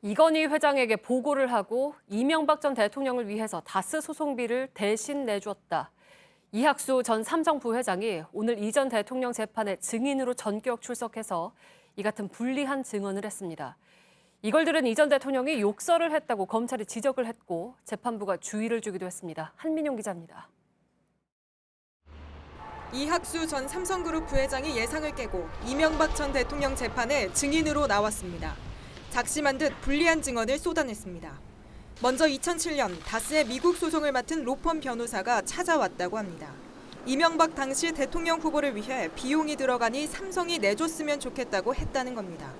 이건희 회장에게 보고를 하고 이명박 전 대통령을 위해서 다스 소송비를 대신 내줬다. 이학수 전 삼성 부회장이 오늘 이 전 대통령 재판에 증인으로 전격 출석해서 이 같은 불리한 증언을 했습니다. 이걸 들은 이 전 대통령이 욕설을 했다고 검찰이 지적을 했고 재판부가 주의를 주기도 했습니다. 한민용 기자입니다. 이학수 전 삼성그룹 부회장이 예상을 깨고 이명박 전 대통령 재판에 증인으로 나왔습니다. 작심한 듯 불리한 증언을 쏟아냈습니다. 먼저 2007년 다스의 미국 소송을 맡은 로펌 변호사가 찾아왔다고 합니다. 이명박 당시 대통령 후보를 위해 비용이 들어가니 삼성이 내줬으면 좋겠다고 했다는 겁니다.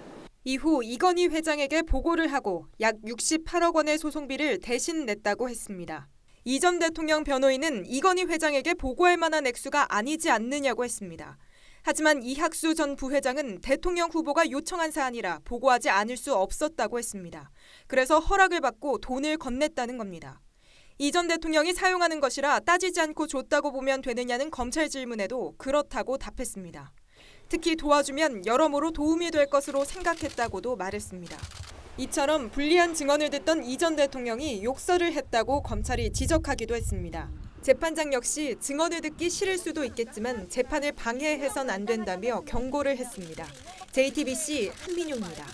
이후 이건희 회장에게 보고를 하고 약 68억 원의 소송비를 대신 냈다고 했습니다. 이 전 대통령 변호인은 이건희 회장에게 보고할 만한 액수가 아니지 않느냐고 했습니다. 하지만 이학수 전 부회장은 대통령 후보가 요청한 사안이라 보고하지 않을 수 없었다고 했습니다. 그래서 허락을 받고 돈을 건넸다는 겁니다. 이 전 대통령이 사용하는 것이라 따지지 않고 줬다고 보면 되느냐는 검찰 질문에도 그렇다고 답했습니다. 특히 도와주면 여러모로 도움이 될 것으로 생각했다고도 말했습니다. 이처럼 불리한 증언을 듣던 이 전 대통령이 욕설을 했다고 검찰이 지적하기도 했습니다. 재판장 역시 증언을 듣기 싫을 수도 있겠지만 재판을 방해해선 안 된다며 경고를 했습니다. JTBC 한민용입니다.